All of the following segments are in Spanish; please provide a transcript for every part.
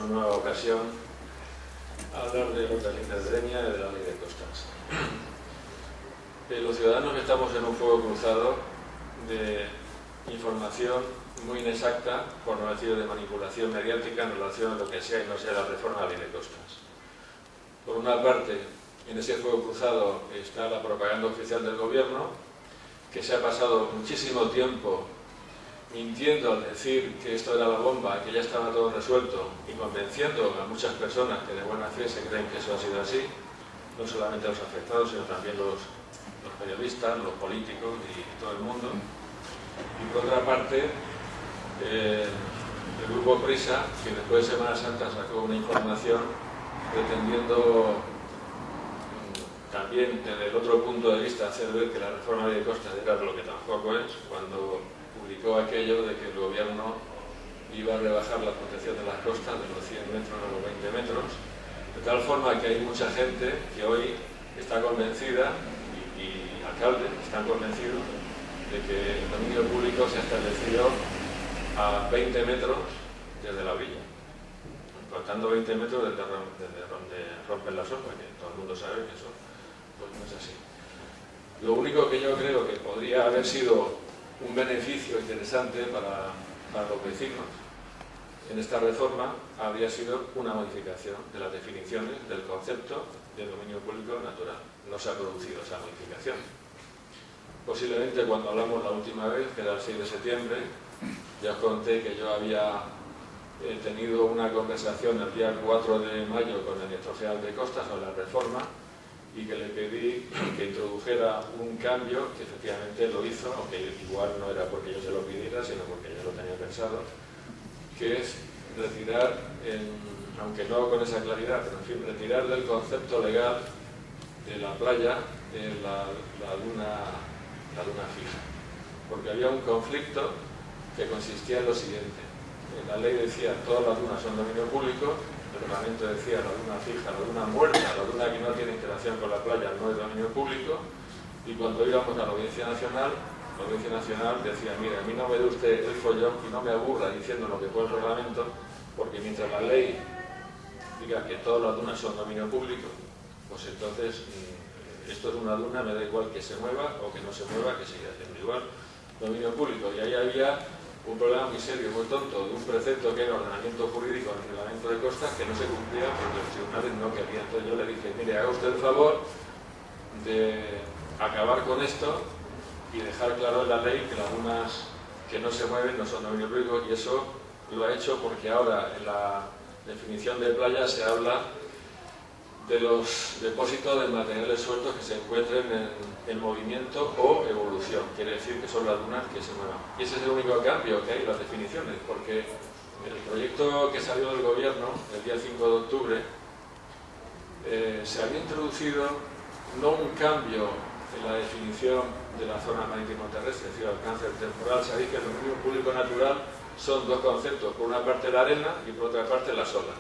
una nueva ocasión a hablar de las líneas de Denia y de la ley de costas. Los ciudadanos estamos en un fuego cruzado de información muy inexacta, por no decir de manipulación mediática, en relación a lo que sea y no sea la reforma de la ley de costas. Por una parte, en ese fuego cruzado está la propaganda oficial del gobierno, que se ha pasado muchísimo tiempo mintiendo al decir que esto era la bomba, que ya estaba todo resuelto, y convenciendo a muchas personas que de buena fe se creen que eso ha sido así, no solamente los afectados, sino también los periodistas, los políticos y todo el mundo. Y por otra parte, el grupo Prisa, que después de Semana Santa sacó una información pretendiendo también desde el otro punto de vista hacer ver que la reforma de costas era lo que tampoco es, cuando publicó aquello de que el gobierno iba a rebajar la protección de las costas de los 100 metros a los 20 metros, de tal forma que hay mucha gente que hoy está convencida, y alcaldes están convencidos, de que el dominio público se ha establecido a 20 metros desde la orilla, contando 20 metros desde donde rompen las olas, que todo el mundo sabe que eso pues no es así. Lo único que yo creo que podría haber sido un beneficio interesante para los vecinos en esta reforma habría sido una modificación de las definiciones del concepto de dominio público natural. No se ha producido esa modificación. Posiblemente cuando hablamos la última vez, que era el 6 de septiembre, ya os conté que yo había tenido una conversación el día 4 de mayo con el director general de Costas sobre la reforma y que le pedí que introdujera un cambio, que efectivamente lo hizo, aunque igual no era porque yo se lo pidiera, sino porque yo lo tenía pensado, que es retirar, aunque no con esa claridad, pero en fin, retirar del concepto legal de la playa la luna fija. Porque había un conflicto que consistía en lo siguiente. La ley decía todas las dunas son dominio público, el reglamento decía la duna fija, la duna muerta, la duna que no tiene interacción con la playa no es dominio público, y cuando íbamos a la Audiencia Nacional decía, mira, a mí no me dé usted el follón y no me aburra diciendo lo que fue el reglamento, porque mientras la ley diga que todas las dunas son dominio público, pues entonces esto es una duna, me da igual que se mueva o que no se mueva, que siga siendo igual dominio público. Y ahí había un problema muy serio, muy tonto, de un precepto que era ordenamiento jurídico en el reglamento de costas que no se cumplía porque los tribunales no querían. Entonces yo le dije, mire, haga usted el favor de acabar con esto y dejar claro en la ley que las dunas que no se mueven no son dominio público, y eso lo ha hecho porque ahora en la definición de playa se habla de los depósitos de materiales sueltos que se encuentren en movimiento o evolución, quiere decir que son las dunas que se muevan. Y ese es el único cambio que hay en las definiciones, porque el proyecto que salió del gobierno el día 5 de octubre se había introducido no un cambio en la definición de la zona marítimo-terrestre, es decir, alcance temporal. Sabéis que el dominio público natural son dos conceptos, por una parte la arena y por otra parte las olas.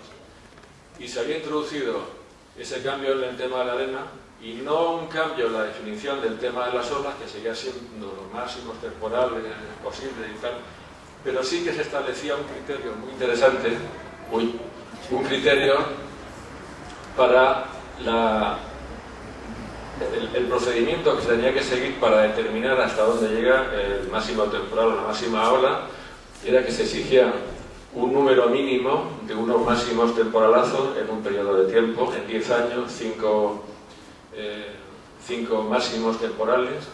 Y se había introducido ese cambio en el tema de la arena y no un cambio en la definición del tema de las olas, que seguía siendo los máximos temporales posibles y tal, pero sí que se establecía un criterio muy interesante, un criterio para el procedimiento que se tenía que seguir para determinar hasta dónde llega el máximo temporal o la máxima ola. Era que se exigía un número mínimo de unos máximos temporalazos en un periodo de tiempo, en 10 años, 5 máximos temporales,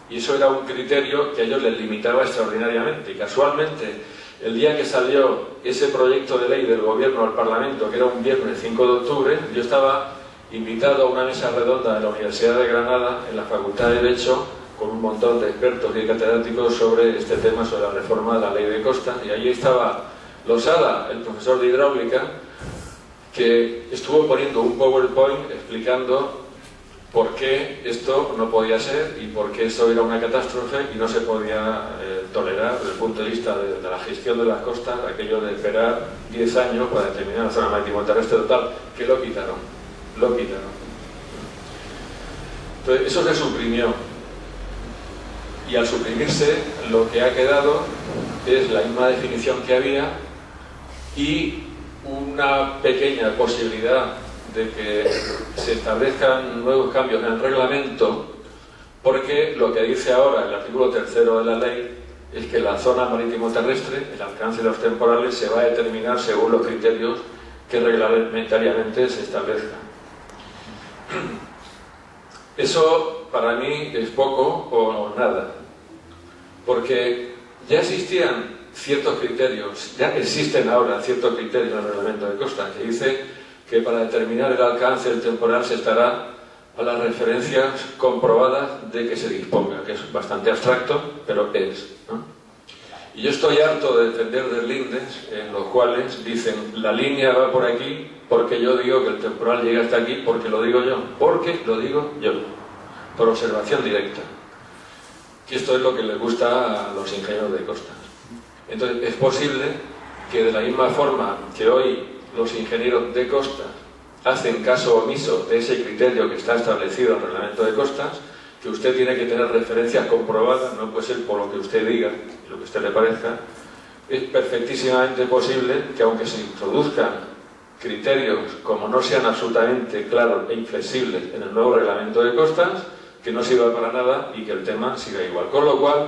y eso era un criterio que a ellos les limitaba extraordinariamente. Y casualmente, el día que salió ese proyecto de ley del gobierno al Parlamento, que era un viernes 5 de octubre, yo estaba invitado a una mesa redonda de la Universidad de Granada, en la Facultad de Derecho, con un montón de expertos y catedráticos sobre este tema, sobre la reforma de la ley de costas, y allí estaba Losada, el profesor de hidráulica, que estuvo poniendo un PowerPoint explicando por qué esto no podía ser y por qué esto era una catástrofe y no se podía tolerar desde el punto de vista de la gestión de las costas, aquello de esperar 10 años para determinar la zona marítimo-terrestre total, que lo quitaron. Entonces, eso se suprimió. Y al suprimirse, lo que ha quedado es la misma definición que había, y una pequeña posibilidad de que se establezcan nuevos cambios en el reglamento, porque lo que dice ahora el artículo 3º de la ley es que la zona marítimo-terrestre, el alcance de los temporales, se va a determinar según los criterios que reglamentariamente se establezcan. Eso para mí es poco o nada, porque ya existían ciertos criterios, ya existen ahora ciertos criterios en el reglamento de costas, que dice que para determinar el alcance del temporal se estará a las referencias comprobadas de que se disponga, que es bastante abstracto, pero es, ¿no? Y yo estoy harto de defender deslindes en los cuales dicen la línea va por aquí porque yo digo que el temporal llega hasta aquí porque lo digo yo, por observación directa. Que esto es lo que les gusta a los ingenieros de costas. Entonces, es posible que de la misma forma que hoy los ingenieros de costas hacen caso omiso de ese criterio que está establecido en el reglamento de costas, que usted tiene que tener referencias comprobadas, no puede ser por lo que usted diga, lo que a usted le parezca, es perfectísimamente posible que aunque se introduzcan criterios como no sean absolutamente claros e inflexibles en el nuevo reglamento de costas, que no sirva para nada y que el tema siga igual. Con lo cual,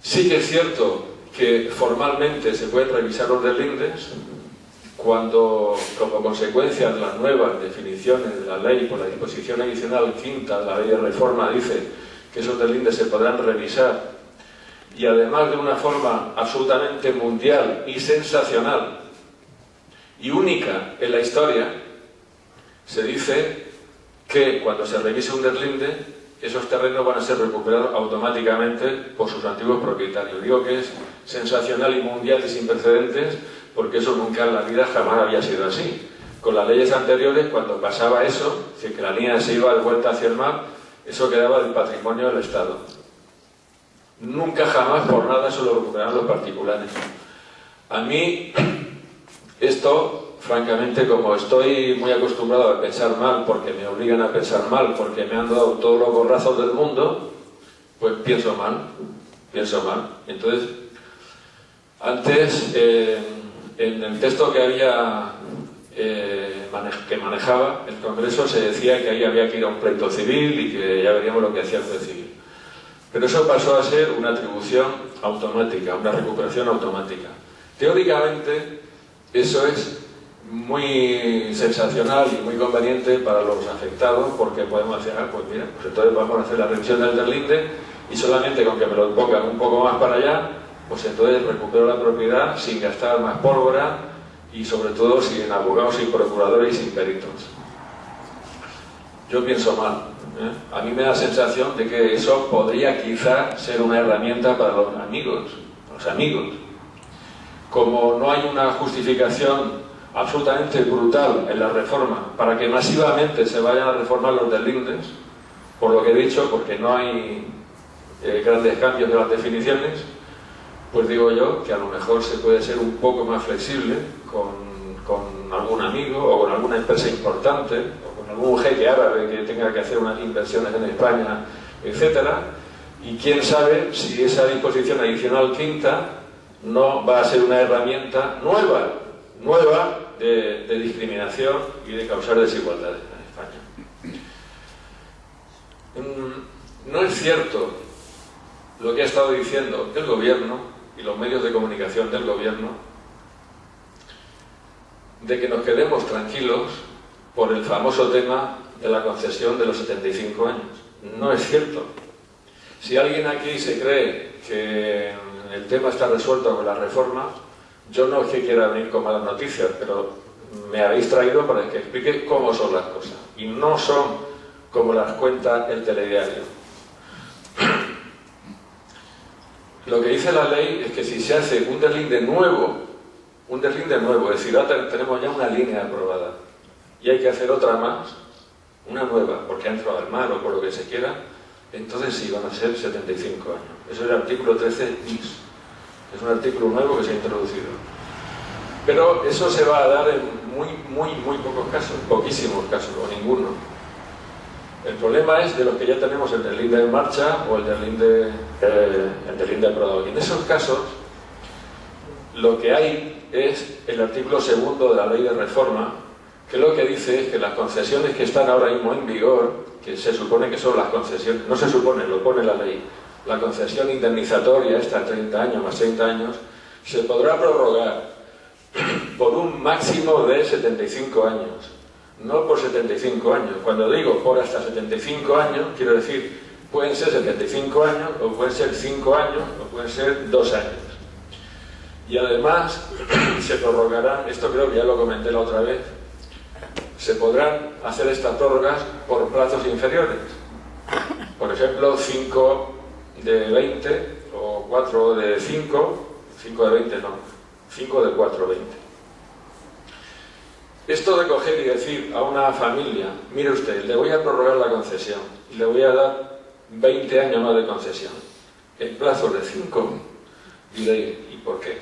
sí que es cierto que formalmente se pueden revisar los deslindes cuando, como consecuencia de las nuevas definiciones de la ley por la disposición adicional 5ª de la ley de reforma, dice que esos deslindes se podrán revisar y además de una forma absolutamente mundial y sensacional y única en la historia, se dice que cuando se revise un deslinde esos terrenos van a ser recuperados automáticamente por sus antiguos propietarios. Digo que es sensacional y mundial y sin precedentes porque eso nunca en la vida jamás había sido así. Con las leyes anteriores, cuando pasaba eso, es decir, que la línea se iba de vuelta hacia el mar, eso quedaba del patrimonio del Estado. Nunca jamás por nada eso lo recuperaban los particulares. A mí, esto, francamente, como estoy muy acostumbrado a pensar mal, porque me obligan a pensar mal, porque me han dado todos los borrazos del mundo, pues pienso mal. Entonces, antes, en el texto que había que manejaba el Congreso se decía que ahí había que ir a un pleito civil y que ya veríamos lo que hacía el juez civil. Pero eso pasó a ser una atribución automática, una recuperación automática. Teóricamente, eso es muy sensacional y muy conveniente para los afectados porque podemos decir, pues mira, pues entonces vamos a hacer la revisión del deslinde y solamente con que me lo pongan un poco más para allá, pues entonces recupero la propiedad sin gastar más pólvora y sobre todo sin abogados, sin procuradores y sin peritos. Yo pienso mal. A mí me da la sensación de que eso podría quizá ser una herramienta para los amigos. Como no hay una justificación absolutamente brutal en la reforma para que masivamente se vayan a reformar los deslindes, por lo que he dicho, porque no hay grandes cambios de las definiciones, pues digo yo que a lo mejor se puede ser un poco más flexible con algún amigo o con alguna empresa importante o con algún jeque árabe que tenga que hacer unas inversiones en España, etcétera, y quién sabe si esa disposición adicional 5ª no va a ser una herramienta nueva de discriminación y de causar desigualdades en España. No es cierto lo que ha estado diciendo el gobierno y los medios de comunicación del gobierno de que nos quedemos tranquilos por el famoso tema de la concesión de los 75 años. No es cierto. Si alguien aquí se cree que el tema está resuelto con la reforma, yo no es que quiera venir con malas noticias, pero me habéis traído para que explique cómo son las cosas. Y no son como las cuenta el telediario. Lo que dice la ley es que si se hace un deslinde nuevo, es decir, ahora tenemos ya una línea aprobada y hay que hacer otra más, una nueva, porque ha entrado al mar o por lo que se quiera, entonces sí van a ser 75 años. Eso es el artículo 13 bis. Es un artículo nuevo que se ha introducido. Pero eso se va a dar en muy pocos casos, poquísimos casos, o ninguno. El problema es de los que ya tenemos el deslinde en marcha o el deslinde aprobado. Y en esos casos, lo que hay es el artículo 2 de la Ley de Reforma, que lo que dice es que las concesiones que están ahora mismo en vigor, que se supone que son las concesiones, no se supone, lo pone la ley, la concesión indemnizatoria esta de 30 años más 30 años, se podrá prorrogar por un máximo de 75 años, no por 75 años. Cuando digo por hasta 75 años, quiero decir, pueden ser 75 años, o pueden ser 5 años, o pueden ser 2 años. Y además, se prorrogarán, esto creo que ya lo comenté la otra vez, se podrán hacer estas prórrogas por plazos inferiores. Por ejemplo, 5 de 20, o 4 de 5, 5 de 20 no, 5 de 4, 20. Esto de coger y decir a una familia, mire usted, le voy a prorrogar la concesión y le voy a dar 20 años más de concesión, en plazos de 5, diréis, ¿y por qué?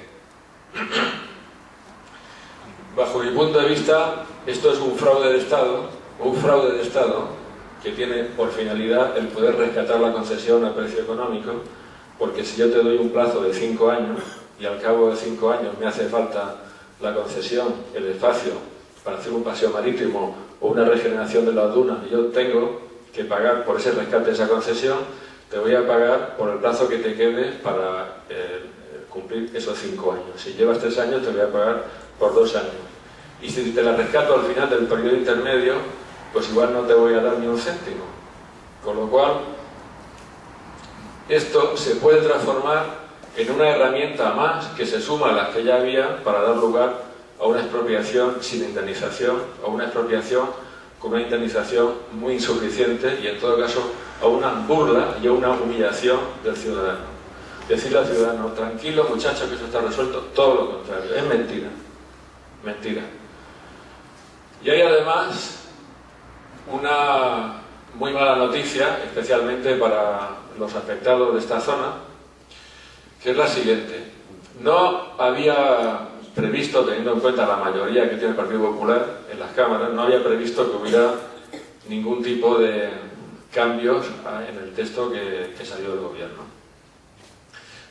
Bajo mi punto de vista, esto es un fraude de Estado que tiene por finalidad el poder rescatar la concesión a precio económico, porque si yo te doy un plazo de 5 años y al cabo de 5 años me hace falta la concesión, el espacio para hacer un paseo marítimo o una regeneración de las dunas, y yo tengo que pagar por ese rescate de esa concesión, te voy a pagar por el plazo que te quede para cumplir esos 5 años. Si llevas 3 años te voy a pagar por 2 años. Y si te la rescato al final del periodo intermedio, pues igual no te voy a dar ni un céntimo. Con lo cual, esto se puede transformar en una herramienta más que se suma a las que ya había para dar lugar a una expropiación sin indemnización, a una expropiación con una indemnización muy insuficiente y en todo caso a una burla y a una humillación del ciudadano. Decirle al ciudadano, tranquilo muchacho que eso está resuelto, todo lo contrario, es mentira. Mentira. Y hay además una muy mala noticia, especialmente para los afectados de esta zona, que es la siguiente. No había previsto, teniendo en cuenta la mayoría que tiene el Partido Popular en las cámaras, no había previsto que hubiera ningún tipo de cambios en el texto que salió del gobierno.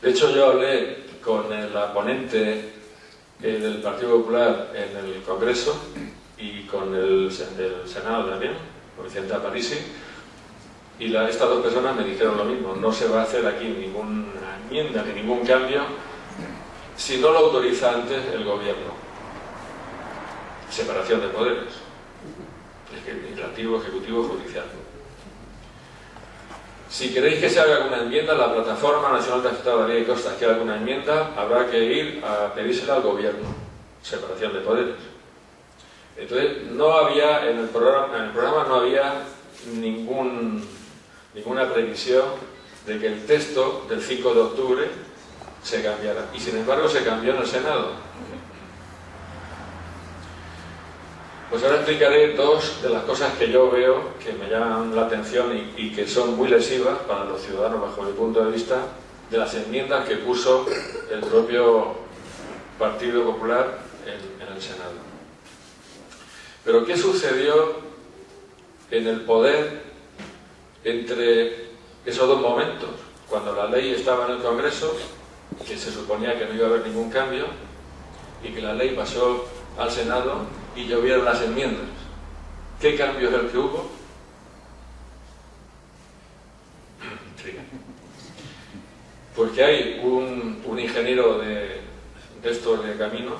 De hecho, yo hablé con la ponente del Partido Popular en el Congreso y con el del Senado también, con Vicente Aparici, y estas dos personas me dijeron lo mismo: no se va a hacer aquí ninguna enmienda ni ningún cambio si no lo autoriza antes el gobierno. Separación de poderes, legislativo, ejecutivo, judicial. Si queréis que se haga alguna enmienda, la Plataforma Nacional de Afectados a la Ley de Costas, que haga alguna enmienda, habrá que ir a pedírsela al gobierno. Separación de poderes. Entonces, no había en el programa no había ninguna previsión de que el texto del 5 de octubre se cambiara. Y sin embargo se cambió en el Senado. Pues ahora explicaré dos de las cosas que yo veo que me llaman la atención y que son muy lesivas para los ciudadanos bajo mi punto de vista, de las enmiendas que puso el propio Partido Popular en el Senado. Pero ¿qué sucedió en el poder entre esos dos momentos? Cuando la ley estaba en el Congreso, que se suponía que no iba a haber ningún cambio, y que la ley pasó al Senado y llovieron las enmiendas. ¿Qué cambio es el que hubo? Pues que hay un ingeniero de estos de caminos,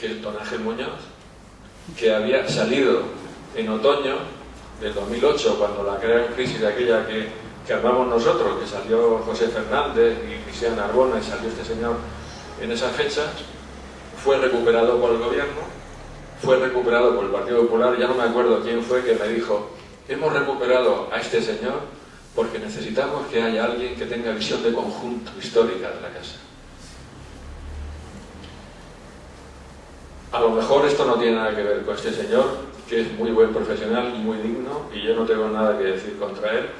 que es don Ángel Muñoz, que había salido en otoño del 2008, cuando la gran crisis aquella que armamos nosotros, que salió José Fernández y Cristian Arbona y salió este señor en esas fechas, fue recuperado por el gobierno, fue recuperado por el Partido Popular. Ya no me acuerdo quién fue que me dijo: hemos recuperado a este señor porque necesitamos que haya alguien que tenga visión de conjunto histórica de la casa. A lo mejor esto no tiene nada que ver con este señor, que es muy buen profesional y muy digno, y yo no tengo nada que decir contra él,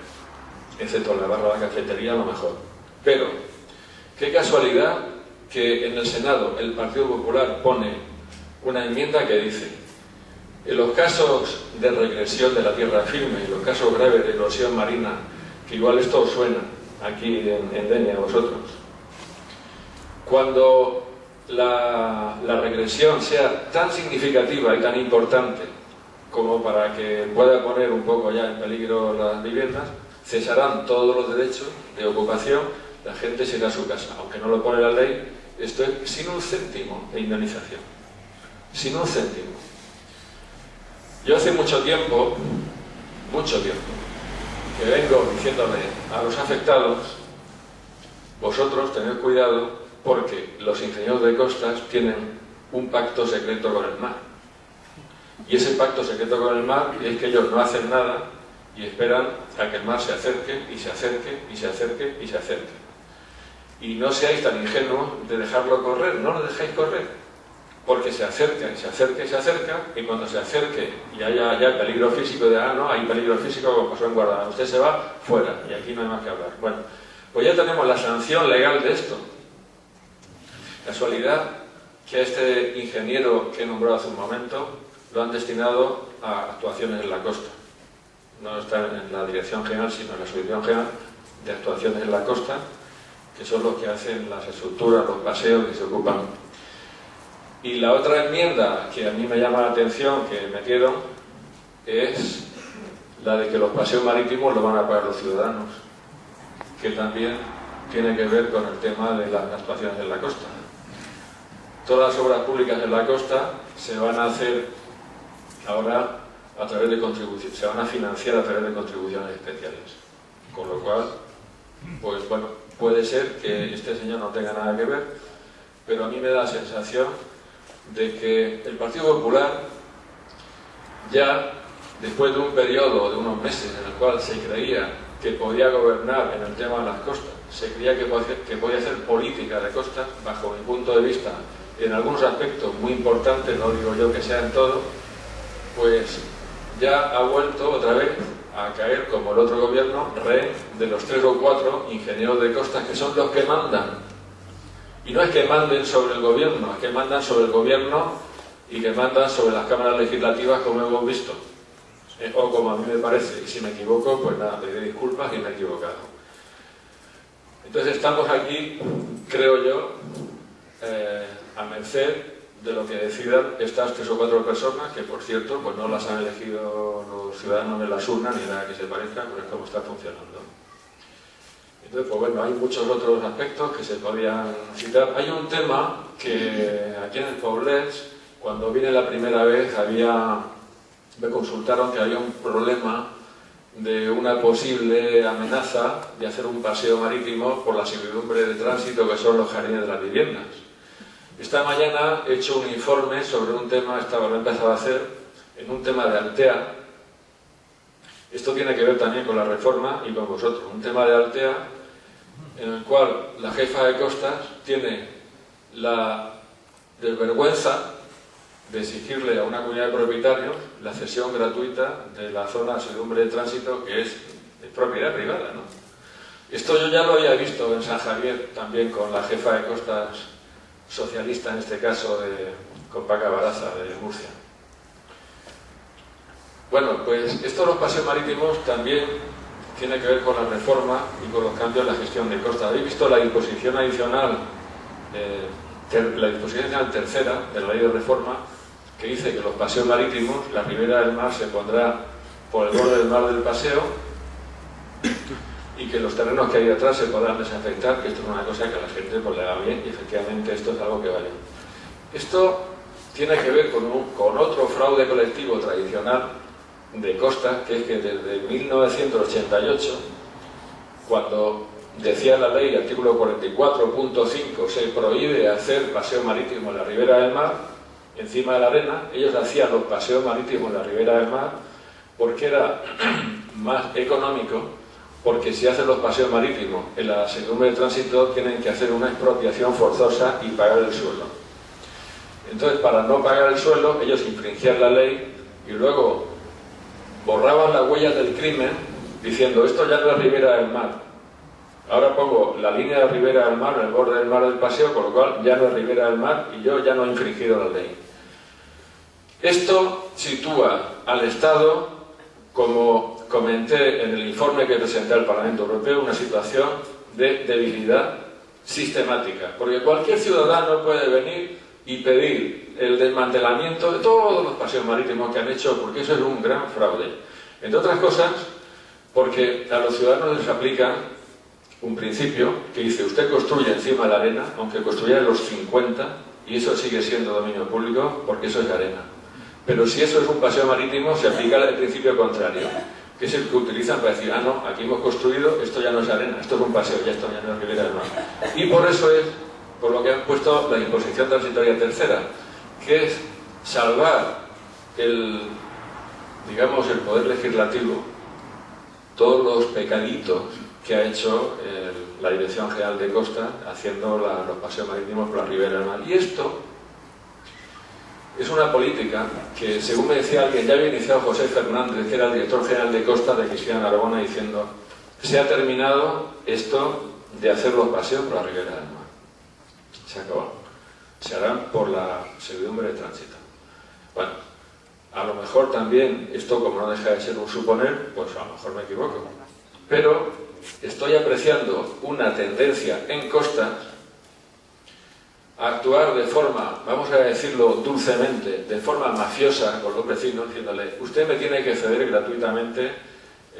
excepto la barra de la cafetería, a lo mejor. Pero, qué casualidad que en el Senado el Partido Popular pone una enmienda que dice: en los casos de regresión de la tierra firme, en los casos graves de erosión marina, que igual esto os suena aquí en Denia a vosotros, cuando la regresión sea tan significativa y tan importante como para que pueda poner un poco ya en peligro las viviendas, cesarán todos los derechos de ocupación, la gente se irá a su casa. Aunque no lo pone la ley, esto es sin un céntimo de indemnización. Sin un céntimo. Yo hace mucho tiempo, que vengo diciéndole a los afectados: vosotros tened cuidado porque los ingenieros de costas tienen un pacto secreto con el mar. Y ese pacto secreto con el mar es que ellos no hacen nada y esperan a que el mar se acerque y se acerque y se acerque y se acerque. Y no seáis tan ingenuos de dejarlo correr, no lo dejéis correr, porque se acerca y se acerca y se acerca, y cuando se acerque y haya ya peligro físico de no, hay peligro físico como pasó en Guadalajara, usted se va fuera y aquí no hay más que hablar. Bueno, pues ya tenemos la sanción legal de esto. Casualidad que a este ingeniero que he nombrado hace un momento lo han destinado a actuaciones en la costa. No está en la dirección general, sino en la subdirección general de actuaciones en la costa, que son los que hacen las estructuras, los paseos que se ocupan. Y la otra enmienda que a mí me llama la atención que metieron es la de que los paseos marítimos los van a pagar los ciudadanos, que también tiene que ver con el tema de las actuaciones en la costa. Todas las obras públicas en la costa se van a hacer ahora a través de contribuciones, se van a financiar a través de contribuciones especiales. Con lo cual, pues bueno, puede ser que este señor no tenga nada que ver, pero a mí me da la sensación de que el Partido Popular, ya después de un periodo de unos meses en el cual se creía que podía gobernar en el tema de las costas, se creía que podía hacer política de costas, bajo mi punto de vista, en algunos aspectos muy importantes, no digo yo que sea en todo, pues ya ha vuelto otra vez a caer, como el otro gobierno, rehén de los 3 o 4 ingenieros de costas que son los que mandan. Y no es que manden sobre el gobierno, es que mandan sobre el gobierno y que mandan sobre las cámaras legislativas, como hemos visto, o como a mí me parece. Y si me equivoco, pues nada, pediré disculpas y me he equivocado. Entonces estamos aquí, creo yo, a merced de lo que decidan estas 3 o 4 personas, que por cierto, pues no las han elegido los ciudadanos en las urnas ni nada que se parezca, pero es como está funcionando. Entonces, pues bueno, hay muchos otros aspectos que se podrían citar. Hay un tema que aquí en el Poblés, cuando vine la primera vez, me consultaron que había un problema de una posible amenaza de hacer un paseo marítimo por la servidumbre de tránsito que son los jardines de las viviendas. Esta mañana he hecho un informe sobre un tema, lo he empezado a hacer, en un tema de Altea. Esto tiene que ver también con la reforma y con vosotros. Un tema de Altea en el cual la jefa de costas tiene la desvergüenza de exigirle a una comunidad de propietarios la cesión gratuita de la zona de servidumbre de tránsito que es de propiedad privada, ¿no? Esto yo ya lo había visto en San Javier también con la jefa de costas socialista, en este caso con Paca Baraza de Murcia. Bueno, pues esto de los paseos marítimos también tiene que ver con la reforma y con los cambios en la gestión de costas. ¿Habéis visto la disposición adicional, la disposición adicional tercera de la ley de reforma, que dice que los paseos marítimos, la ribera del mar se pondrá por el borde del mar del paseo y que los terrenos que hay detrás se podrán desafectar, que esto es una cosa que a la gente pues, le va bien y efectivamente esto es algo que vale. Esto tiene que ver con otro fraude colectivo tradicional de costas, que es que desde 1988, cuando decía la ley, artículo 44.5, se prohíbe hacer paseo marítimo en la ribera del mar, encima de la arena, ellos hacían los paseos marítimos en la ribera del mar porque era más económico, porque si hacen los paseos marítimos en la servidumbre de tránsito tienen que hacer una expropiación forzosa y pagar el suelo. Entonces, para no pagar el suelo, ellos infringían la ley y luego borraban las huellas del crimen diciendo esto ya no es ribera del mar. Ahora pongo la línea de ribera del mar en el borde del mar del paseo, con lo cual ya no es ribera del mar y yo ya no he infringido la ley. Esto sitúa al Estado, como comenté en el informe que presenté al Parlamento Europeo, una situación de debilidad sistemática, porque cualquier ciudadano puede venir y pedir el desmantelamiento de todos los paseos marítimos que han hecho, porque eso es un gran fraude. Entre otras cosas, porque a los ciudadanos les aplican un principio que dice: usted construye encima de la arena, aunque construya en los 50, y eso sigue siendo dominio público porque eso es arena. Pero si eso es un paseo marítimo, se aplica el principio contrario, que es el que utilizan para decir: ah, no, aquí hemos construido, esto ya no es arena, esto es un paseo, ya esto ya no es ribera del mar. Y por eso es por lo que han puesto la disposición transitoria tercera, que es salvar digamos, el poder legislativo, todos los pecaditos que ha hecho la Dirección General de Costa haciendo los paseos marítimos por la ribera del mar. Y esto es una política que, según me decía alguien, ya había iniciado José Fernández, que era el director general de Costa de Cristiana Aragona, diciendo: se ha terminado esto de hacer los paseos por la ribera del mar. Se acabó. Se harán por la servidumbre de tránsito. Bueno, a lo mejor también esto, como no deja de ser un suponer, pues a lo mejor me equivoco. Pero estoy apreciando una tendencia en Costa a actuar de forma, vamos a decirlo dulcemente, de forma mafiosa con los vecinos, diciéndole: usted me tiene que ceder gratuitamente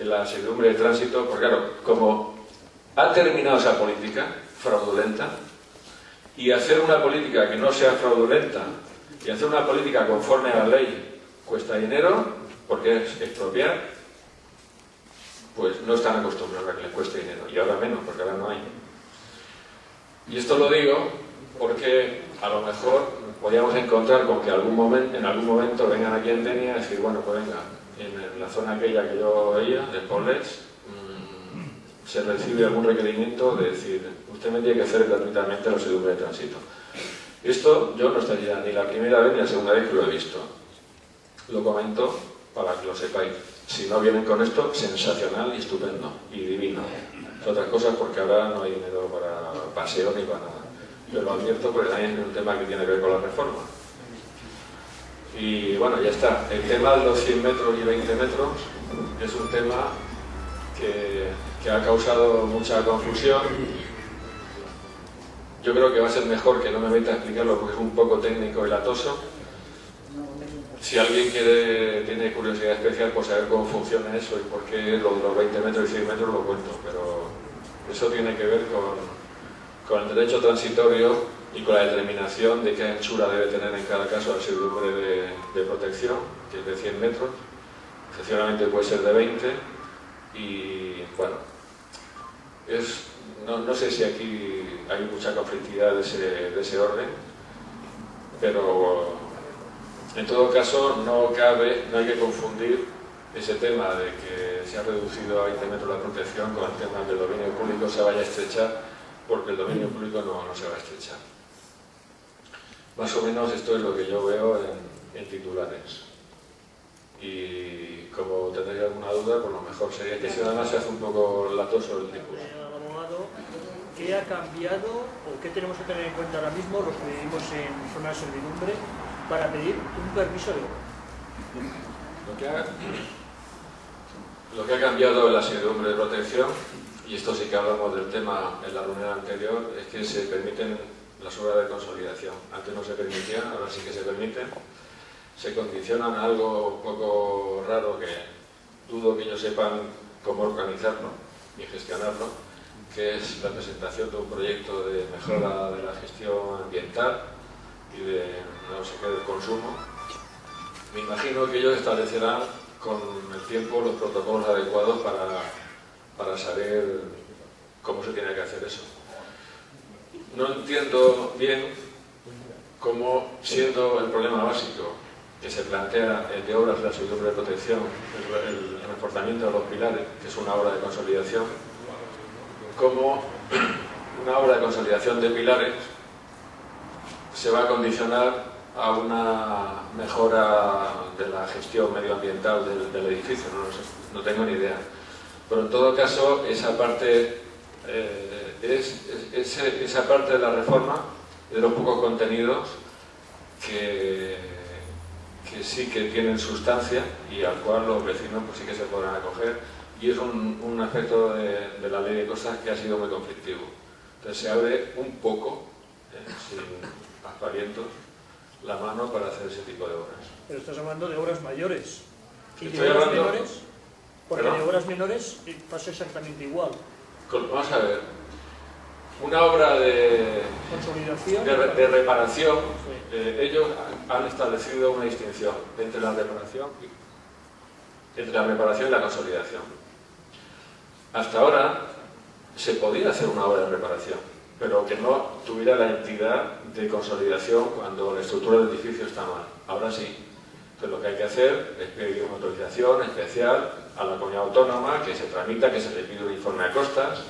la servidumbre de tránsito, porque claro, como ha terminado esa política fraudulenta, y hacer una política que no sea fraudulenta y hacer una política conforme a la ley cuesta dinero, porque es expropiar, pues no están acostumbrados a que les cueste dinero, y ahora menos, porque ahora no hay. Y esto lo digo porque a lo mejor podríamos encontrar con que en algún momento vengan aquí en Denia y decir: bueno, pues venga, en la zona aquella que yo veía, de Poblets, se recibe algún requerimiento de decir: usted me tiene que hacer gratuitamente la servidumbre de tránsito. Esto yo no estaría ni la primera vez ni la segunda vez que lo he visto. Lo comento para que lo sepáis. Si no vienen con esto, sensacional y estupendo y divino. Otras cosas porque ahora no hay dinero para paseo ni para nada. Yo lo advierto porque también es un tema que tiene que ver con la reforma. Y bueno, ya está. El tema de los 100 metros y 20 metros es un tema que ha causado mucha confusión. Yo creo que va a ser mejor que no me meta a explicarlo porque es un poco técnico y latoso. Si alguien tiene curiosidad especial por saber cómo funciona eso y por qué lo de los 20 metros y 100 metros lo cuento, pero eso tiene que ver con el derecho transitorio y con la determinación de qué anchura debe tener en cada caso la servidumbre de protección, que es de 100 metros, excepcionalmente puede ser de 20, y bueno, no sé si aquí hay mucha conflictividad de ese orden, pero en todo caso no hay que confundir ese tema de que se ha reducido a 20 metros la protección con el tema del dominio público se vaya a estrechar, porque el dominio público no se va a estrechar. Más o menos esto es lo que yo veo en titulares. Y como tendréis alguna duda, pues lo mejor sería que si además se hace un poco latoso el discurso. Abogado, ¿qué ha cambiado o qué tenemos que tener en cuenta ahora mismo los que vivimos en zona de servidumbre para pedir un permiso de obra? Lo que ha cambiado en la servidumbre de protección, y esto sí que hablamos del tema en la reunión anterior, es que se permiten las obras de consolidación. Antes no se permitían, ahora sí que se permiten. Se condicionan a algo un poco raro que dudo que ellos sepan cómo organizarlo y gestionarlo, que es la presentación de un proyecto de mejora de la gestión ambiental y de no sé qué del consumo. Me imagino que ellos establecerán con el tiempo los protocolos adecuados para saber cómo se tiene que hacer eso. No entiendo bien cómo, siendo el problema básico que se plantea el de obras de la servidumbre de protección, el reforzamiento de los pilares, que es una obra de consolidación, cómo una obra de consolidación de pilares se va a condicionar a una mejora de la gestión medioambiental del edificio, no lo sé, no tengo ni idea. Pero en todo caso, esa parte esa parte de la reforma, de los pocos contenidos que sí que tienen sustancia y al cual los vecinos pues sí que se podrán acoger, y es un aspecto de la ley de costas que ha sido muy conflictivo. Entonces se abre un poco, sin aspavientos, la mano para hacer ese tipo de obras. Pero estás hablando de obras mayores. ¿Y Estoy de obras hablando... menores? Porque ¿Perdón? de obras menores pasa exactamente igual. Vamos a ver, una obra de Consolidación. de reparación, Sí. ellos han establecido una distinción entre la reparación y la consolidación. Hasta ahora se podía hacer una obra de reparación, pero que no tuviera la entidad de consolidación cuando la estructura del edificio está mal. Ahora sí. Entonces lo que hay que hacer es pedir una autorización especial a la comunidad autónoma, que se tramita, que se le pide un informe a costas,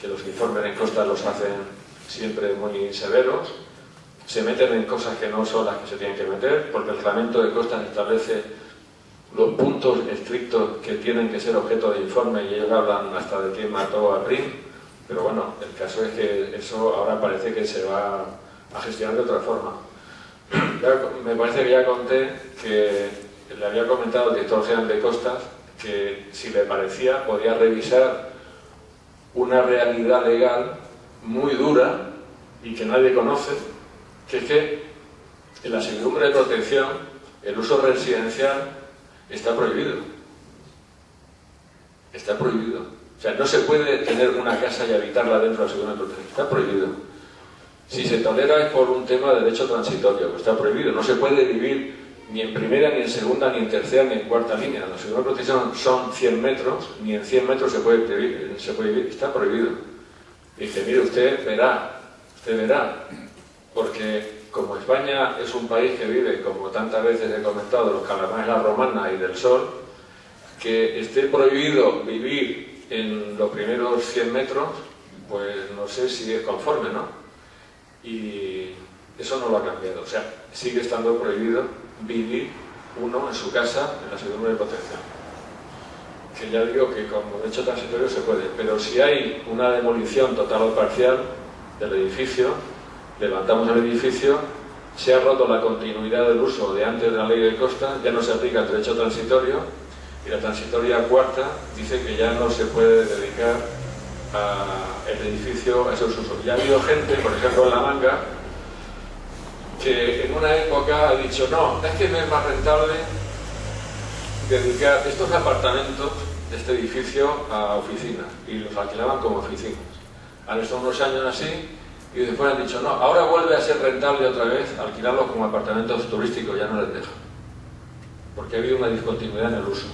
que los informes en costas los hacen siempre muy severos, se meten en cosas que no son las que se tienen que meter, porque el reglamento de costas establece los puntos estrictos que tienen que ser objeto de informe y ellos hablan hasta de quién mató a Prim, pero bueno, el caso es que eso ahora parece que se va a gestionar de otra forma. Me parece que ya conté que le había comentado al director general de costas que si le parecía podía revisar una realidad legal muy dura y que nadie conoce, que es que en la servidumbre de protección el uso residencial está prohibido. Está prohibido. O sea, no se puede tener una casa y habitarla dentro de la servidumbre de protección. Está prohibido. Si se tolera es por un tema de derecho transitorio, que está prohibido. No se puede vivir ni en primera, ni en segunda, ni en tercera, ni en cuarta línea. La servidumbre de protección son 100 metros, ni en 100 metros se puede vivir, está prohibido. Y dice, mire, usted verá, porque como España es un país que vive, como tantas veces he comentado, de los calamares de la romana y del sol, que esté prohibido vivir en los primeros 100 metros, pues no sé si es conforme, ¿no? Y eso no lo ha cambiado, o sea, sigue estando prohibido vivir uno en su casa en la servidumbre de protección. Que ya digo que como derecho transitorio se puede, pero si hay una demolición total o parcial del edificio, levantamos el edificio, se ha roto la continuidad del uso de antes de la ley de costas, ya no se aplica el derecho transitorio, y la transitoria cuarta dice que ya no se puede dedicar el edificio a esos usos. Ya ha habido gente, por ejemplo en La Manga, que en una época ha dicho, no, es que me es más rentable dedicar estos apartamentos de este edificio a oficinas, y los alquilaban como oficinas. Han estado unos años así, y después han dicho, no, ahora vuelve a ser rentable otra vez alquilarlos como apartamentos turísticos, ya no les dejan. Porque ha habido una discontinuidad en el uso.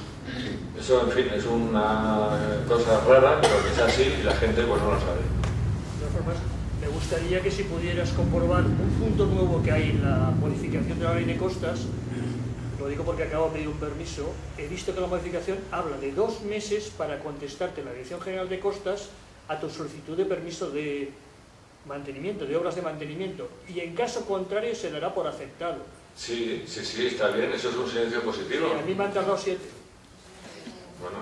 Eso, en fin, es una cosa rara, pero que es así y la gente pues no lo sabe. De todas formas, me gustaría que si pudieras comprobar un punto nuevo que hay en la modificación de la ley de costas, lo digo porque acabo de pedir un permiso, he visto que la modificación habla de 2 meses para contestarte la Dirección General de Costas a tu solicitud de permiso de mantenimiento, de obras de mantenimiento, y en caso contrario se dará por aceptado. Sí, está bien, eso es un silencio positivo. Sí, a mí me han tardado 7. Bueno,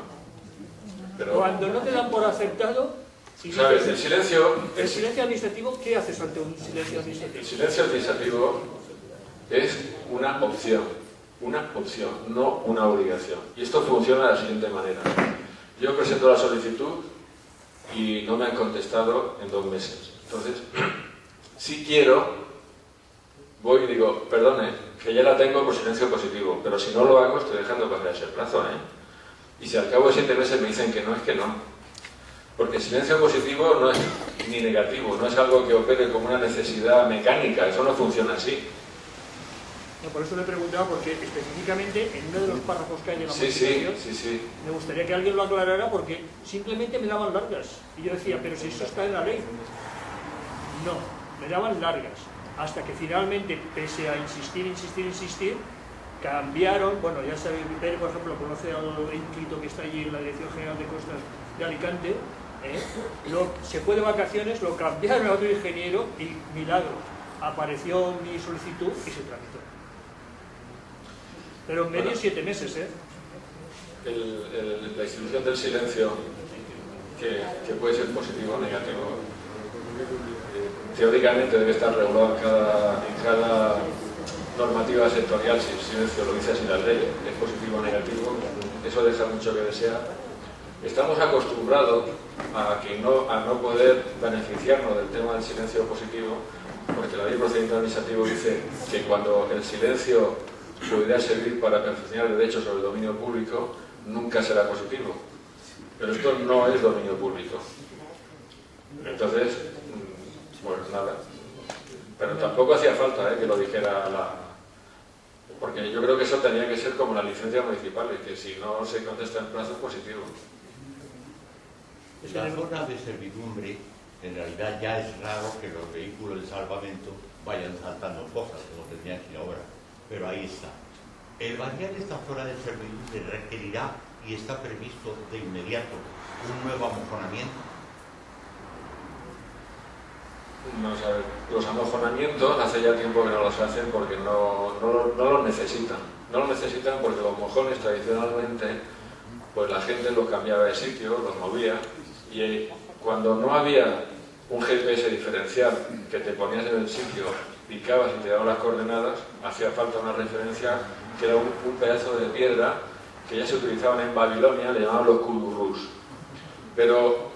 pero... Cuando no te dan por aceptado... Si ¿sabes? dices, El silencio... ¿el silencio administrativo? ¿Qué haces ante un silencio administrativo? El silencio administrativo es una opción, no una obligación. Y esto funciona de la siguiente manera. Yo presento la solicitud y no me han contestado en 2 meses. Entonces, si quiero, voy y digo, perdone, que ya la tengo por silencio positivo, pero si no lo hago estoy dejando pasar ese plazo, Y si al cabo de 7 meses me dicen que no, es que no. Porque el silencio positivo no es ni negativo, no es algo que opere como una necesidad mecánica, eso no funciona así. No, por eso le preguntaba, porque específicamente en uno de los párrafos que hay de la modificación, me gustaría que alguien lo aclarara, porque simplemente me daban largas. Y yo decía, pero si eso está en la ley. No, me daban largas. Hasta que finalmente, pese a insistir, cambiaron. Bueno, ya sabéis, Pérez, por ejemplo, conoce al ínclito que está allí en la Dirección General de Costas de Alicante. Se fue de vacaciones, lo cambiaron a otro ingeniero y milagro, apareció mi solicitud y se tramitó. Pero en medio 7 meses, La institución del silencio, que puede ser positivo o negativo, teóricamente debe estar regulado en cada normativa sectorial. Si el silencio lo dice así la ley, es positivo o negativo, eso deja mucho que desear. Estamos acostumbrados a no poder beneficiarnos del tema del silencio positivo, porque la ley de procedimiento administrativo dice que cuando el silencio pudiera servir para perfeccionar el derecho sobre el dominio público, nunca será positivo. Pero esto no es dominio público. Entonces, bueno, nada. Pero tampoco hacía falta que lo dijera porque yo creo que eso tenía que ser como las licencias municipales, que si no se contesta en plazo es positivo. La zona de servidumbre, en realidad ya es raro que los vehículos de salvamento vayan saltando cosas, como tendrían que ir ahora, pero ahí está. El variar esta zona de servidumbre requerirá, y está previsto de inmediato, un nuevo amojonamiento. Vamos a ver, los amojonamientos hace ya tiempo que no los hacen porque no los necesitan. No los necesitan porque los mojones tradicionalmente, pues la gente los cambiaba de sitio, los movía, y cuando no había un GPS diferencial que te ponías en el sitio, picabas y te daban las coordenadas, hacía falta una referencia que era un pedazo de piedra que ya se utilizaban en Babilonia, le llamaban los kudurrus. Pero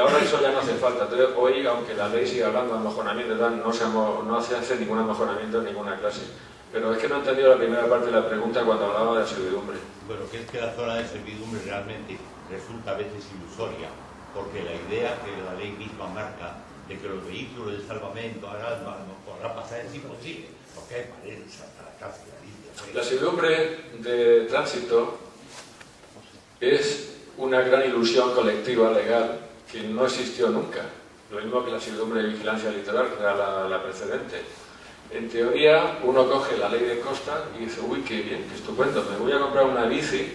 ahora eso ya no hace falta. Entonces, hoy, aunque la ley sigue hablando de amojonamiento, no se hace ningún amojonamiento en ninguna clase. Pero es que no he entendido la primera parte de la pregunta cuando hablaba de la servidumbre. Bueno, que es que la zona de servidumbre realmente resulta a veces ilusoria, porque la idea que la ley misma marca de que los vehículos de salvamento no podrán pasar es imposible, porque hay paredes hasta la cárcel. La servidumbre de tránsito es una gran ilusión colectiva legal que no existió nunca. Lo mismo que la servidumbre de vigilancia litoral, que era la precedente. En teoría, uno coge la ley de costas y dice, uy, qué bien, qué estupendo, me voy a comprar una bici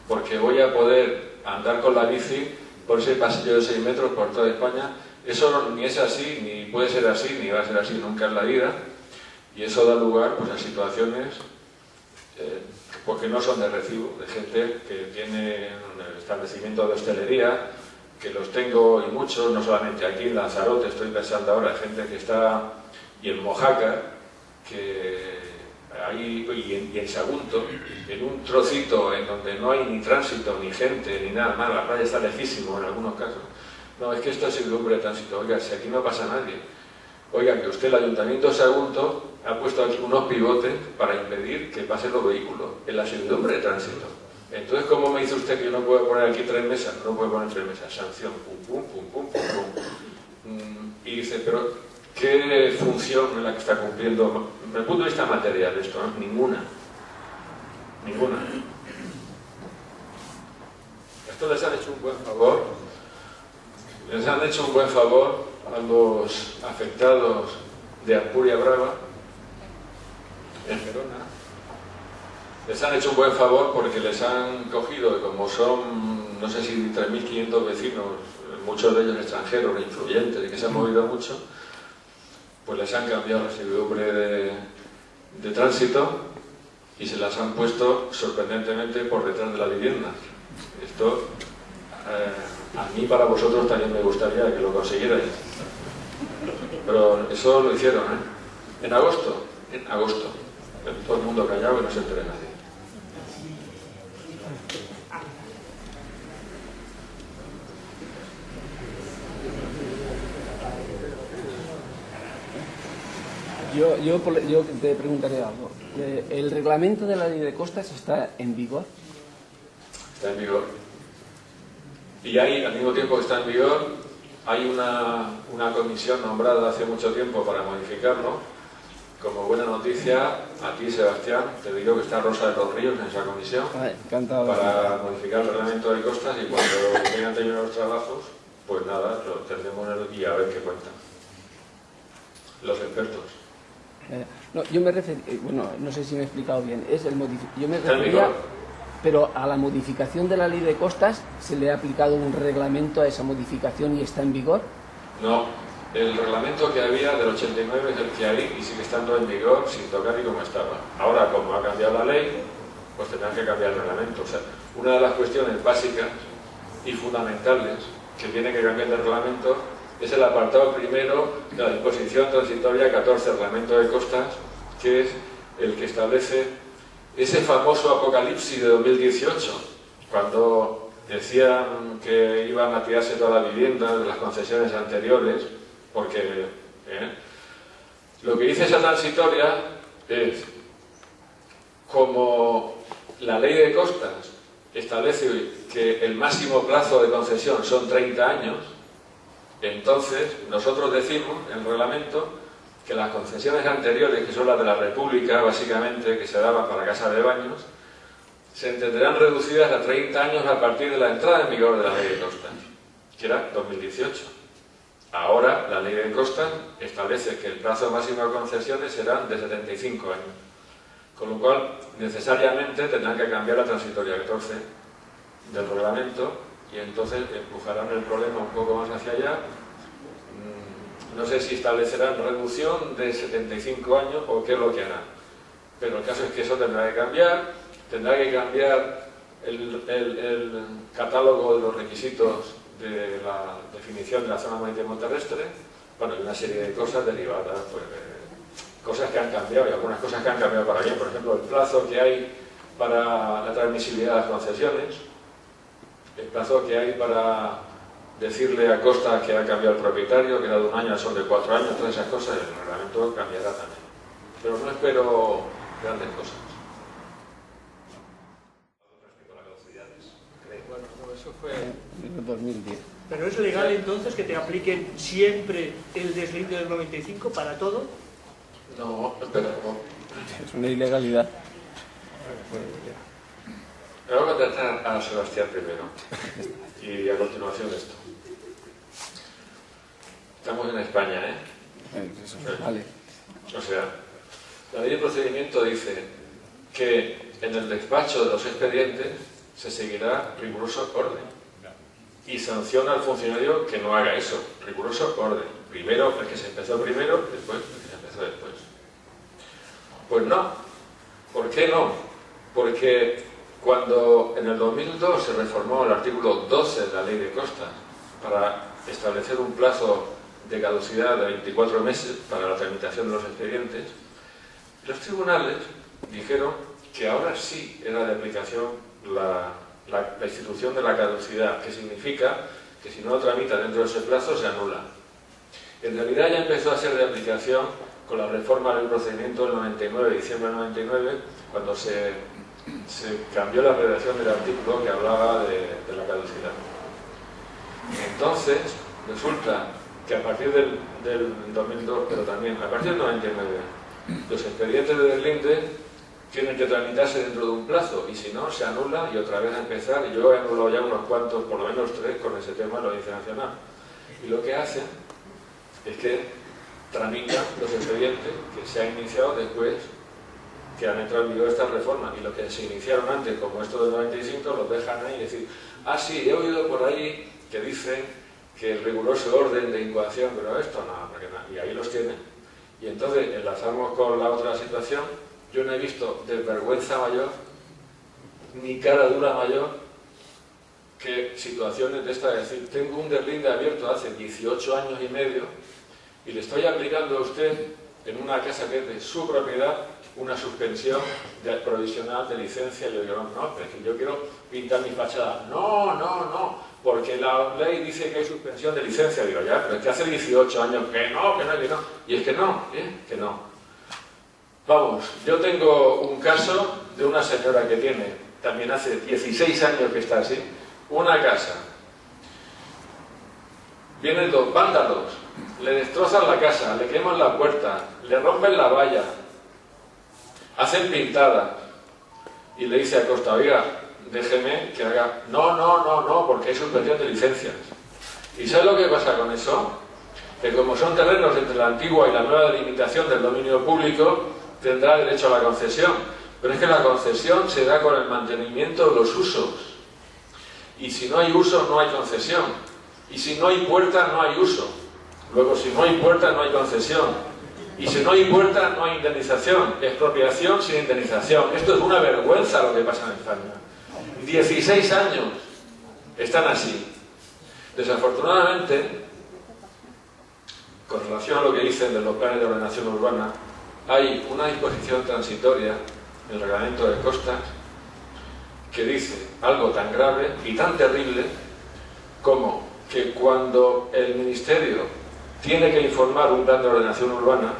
porque voy a poder andar con la bici por ese pasillo de 6 metros por toda España. Eso ni es así, ni puede ser así, ni va a ser así nunca en la vida. Y eso da lugar pues, a situaciones porque no son de recibo, de gente que tiene un establecimiento de hostelería, que los tengo y muchos, no solamente aquí en Lanzarote, estoy pensando ahora, gente que está, y en Mojácar, que ahí, y en Sagunto, en un trocito en donde no hay ni tránsito, ni gente, ni nada más, la playa está lejísimo en algunos casos. No, es que esto es servidumbre de tránsito. Oiga, si aquí no pasa nadie. Oiga, que usted, el Ayuntamiento de Sagunto, ha puesto aquí unos pivotes para impedir que pasen los vehículos en la servidumbre de tránsito. Entonces, ¿cómo me dice usted que yo no puedo poner aquí 3 mesas? No puedo poner 3 mesas. Sanción, pum, pum, pum, pum, pum, pum. Y dice, pero ¿qué función es la que está cumpliendo? Desde el punto de vista material, esto, ¿no? Ninguna. Ninguna. Esto les han hecho un buen favor. Les han hecho un buen favor a los afectados de Ampuria Brava, en Gerona. Les han hecho un buen favor porque les han cogido, y como son, no sé si 3.500 vecinos, muchos de ellos extranjeros, influyentes, y que se han movido mucho, pues les han cambiado la servidumbre de tránsito y se las han puesto sorprendentemente por detrás de la vivienda. Esto, a mí para vosotros también me gustaría que lo consiguierais. Pero eso lo hicieron, ¿eh? En agosto. Todo el mundo callado y no se entere nadie. Yo te preguntaré algo. ¿El reglamento de la ley de costas está en vigor? Está en vigor. Y hay, al mismo tiempo que está en vigor, hay una comisión nombrada hace mucho tiempo para modificarlo. Como buena noticia, a ti, Sebastián, te digo que está Rosa de los Ríos en esa comisión. Encantado. Para modificar el reglamento de costas, y cuando tengan terminados los trabajos, pues nada, lo tendremos en el guía a ver qué cuentan los expertos. No, yo me refería, bueno, no sé si me he explicado bien, yo me refería, pero a la modificación de la ley de costas, ¿se le ha aplicado un reglamento a esa modificación y está en vigor? No, el reglamento que había del 89 es el que hay y sigue estando en vigor sin tocar ni como estaba. Ahora, como ha cambiado la ley, pues tendrán que cambiar el reglamento. O sea, una de las cuestiones básicas y fundamentales que tiene que cambiar el reglamento es el apartado primero de la disposición transitoria 14 del reglamento de costas, que es el que establece ese famoso apocalipsis de 2018, cuando decían que iban a tirarse todas las viviendas de las concesiones anteriores, porque lo que dice esa transitoria es, como la ley de costas establece que el máximo plazo de concesión son 30 años, entonces nosotros decimos en el reglamento que las concesiones anteriores, que son las de la República, básicamente, que se daban para casas de baños, se entenderán reducidas a 30 años a partir de la entrada en vigor de la ley de costas, que era 2018. Ahora, la ley de costas establece que el plazo máximo de concesiones serán de 75 años, con lo cual, necesariamente, tendrán que cambiar la transitoria 14 del reglamento y entonces empujarán el problema un poco más hacia allá. No sé si establecerán reducción de 75 años o qué es lo que harán, pero el caso es que eso tendrá que cambiar el catálogo de los requisitos de la definición de la zona marítimo terrestre, bueno, y una serie de cosas derivadas, pues, cosas que han cambiado y algunas cosas que han cambiado para bien, por ejemplo, el plazo que hay para la transmisibilidad de las concesiones, el plazo que hay para decirle a Costa que ha cambiado el propietario, que era de 1 año, son de 4 años, todas esas cosas, el reglamento cambiará también. Pero no espero grandes cosas. Respecto a las velocidades, creo. Bueno, no, eso fue en 2010. ¿Pero es legal entonces que te apliquen siempre el deslinde del 95 para todo? No, pero... Es una ilegalidad. Me voy a contestar a Sebastián primero y a continuación esto. Estamos en España, ¿eh? Eso, vale. O sea, la ley de procedimiento dice que en el despacho de los expedientes se seguirá riguroso orden y sanciona al funcionario que no haga eso, riguroso orden. Primero el que se empezó primero, después el que se empezó después. Pues no. ¿Por qué no? Porque cuando en el 2002 se reformó el artículo 12 de la Ley de Costas para establecer un plazo de caducidad de 24 meses para la tramitación de los expedientes, los tribunales dijeron que ahora sí era de aplicación la institución de la caducidad, que significa que si no lo tramita dentro de ese plazo se anula. En realidad ya empezó a ser de aplicación con la reforma del procedimiento del 99, diciembre del 99, cuando se cambió la redacción del artículo que hablaba de la caducidad. Entonces, resulta que a partir del 2002, pero también a partir del 99, los expedientes de deslinde tienen que tramitarse dentro de un plazo y si no, se anula y otra vez a empezar. Y yo he anulado ya unos cuantos, por lo menos 3, con ese tema de la Audiencia Nacional. Y lo que hacen es que tramitan los expedientes que se han iniciado después que han entrado en vigor estas reformas, y los que se iniciaron antes, como esto del 95, los dejan ahí y decir, ah sí, he oído por ahí que dicen que el riguroso orden de incoación, pero esto no, porque no, y ahí los tienen. Y entonces enlazamos con la otra situación. Yo no he visto desvergüenza mayor ni cara dura mayor que situaciones de esta, es decir, tengo un deslinde abierto hace 18 años y medio y le estoy aplicando a usted en una casa que es de su propiedad una suspensión provisional de licencia. Yo digo, no, pero es que yo quiero pintar mi fachada. No, porque la ley dice que hay suspensión de licencia. Digo, ya, pero es que hace 18 años que no. Y es que no, que no. Vamos, yo tengo un caso de una señora que tiene, también hace 16 años que está así, una casa. Vienen 2 vándalos, le destrozan la casa, le queman la puerta, le rompen la valla, hacen pintada y le dice a Costa, oiga, déjeme que haga... No, porque hay suspensión de licencias. ¿Y sabe lo que pasa con eso? Que como son terrenos entre la antigua y la nueva delimitación del dominio público, tendrá derecho a la concesión. Pero es que la concesión se da con el mantenimiento de los usos. Y si no hay uso, no hay concesión. Y si no hay puerta, no hay uso. Luego, si no hay puerta, no hay concesión. Y si no hay puerta, no hay indemnización. Expropiación sin indemnización. Esto es una vergüenza lo que pasa en España. 16 años están así. Desafortunadamente, con relación a lo que dicen de los planes de ordenación urbana, hay una disposición transitoria en el reglamento de costas que dice algo tan grave y tan terrible como que cuando el Ministerio tiene que informar un plan de ordenación urbana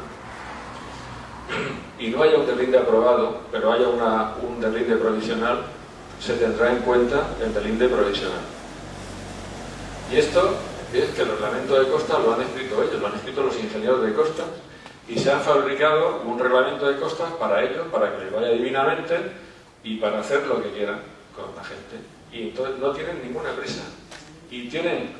y no haya un delinde aprobado, pero haya un delinde provisional, se tendrá en cuenta el delinde provisional. Y esto es que el reglamento de costas lo han escrito ellos, lo han escrito los ingenieros de costas, y se han fabricado un reglamento de costas para ellos, para que les vaya divinamente y para hacer lo que quieran con la gente. Y entonces no tienen ninguna prisa. Y tienen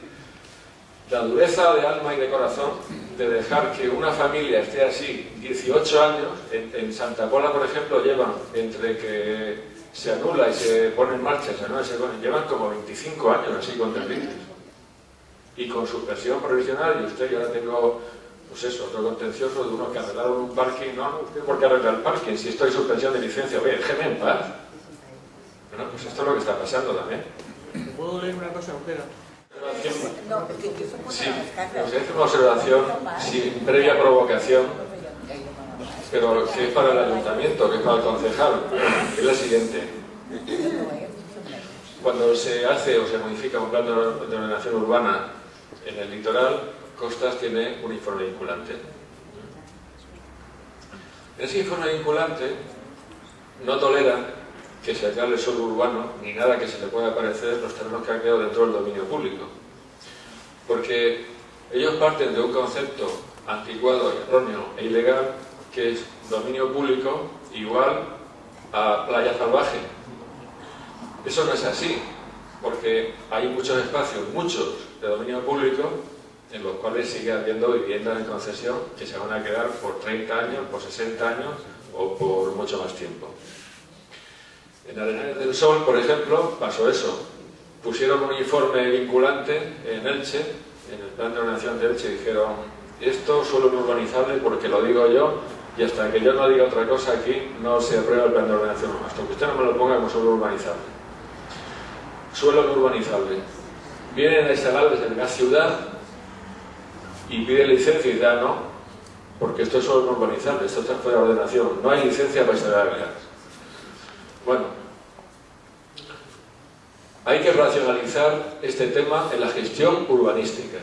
la dureza de alma y de corazón de dejar que una familia esté así 18 años. En Santa Pola, por ejemplo, llevan entre que se anula y se pone en marcha, se anula y se pone, llevan como 25 años así con delincuentes. Y con suspensión provisional, y usted, yo ahora tengo, pues eso, otro contencioso de uno que arreglaron un parking. No, ¿usted por qué arregla el parking? Si estoy en suspensión de licencia, oye, déjeme en paz. Bueno, pues esto es lo que está pasando también. ¿Puedo leer una cosa, Ojeda? No, porque eso puede sí, se hace una observación sin previa provocación, pero que es para el ayuntamiento, que es para el concejal, es la siguiente. Cuando se hace o se modifica un plan de ordenación urbana en el litoral, Costas tiene un informe vinculante. Ese informe vinculante no tolera que se declare suelo urbano ni nada que se le pueda parecer los terrenos que han quedado dentro del dominio público. Porque ellos parten de un concepto anticuado, erróneo e ilegal, que es dominio público igual a playa salvaje. Eso no es así, porque hay muchos espacios, muchos de dominio público, en los cuales sigue habiendo viviendas en concesión que se van a quedar por 30 años, por 60 años o por mucho más tiempo. En Arenales del Sol, por ejemplo, pasó eso. Pusieron un informe vinculante en Elche, en el plan de ordenación de Elche, y dijeron: esto suelo no urbanizable porque lo digo yo, y hasta que yo no diga otra cosa aquí no se aprueba el plan de ordenación, hasta que usted no me lo ponga como suelo urbanizable. Suelo no urbanizable. Vienen a instalar desde la ciudad y piden licencia y ya no, porque esto es suelo no urbanizable, esto está fuera de ordenación, no hay licencia para instalar gas. Bueno, hay que racionalizar este tema en la gestión urbanística.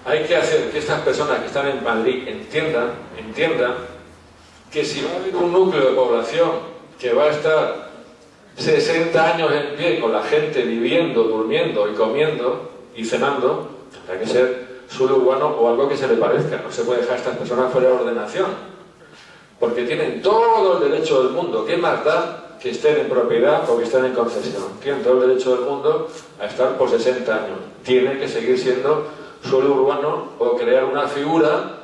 Hay que hacer que estas personas que están en Madrid entiendan que si va a haber un núcleo de población que va a estar 60 años en pie con la gente viviendo, durmiendo y comiendo y cenando, tendrá que ser suelo urbano o algo que se le parezca. No se puede dejar a estas personas fuera de ordenación, porque tienen todo el derecho del mundo. ¿Qué más da que estén en propiedad o que estén en concesión? Tienen todo el derecho del mundo a estar por 60 años. Tiene que seguir siendo suelo urbano o crear una figura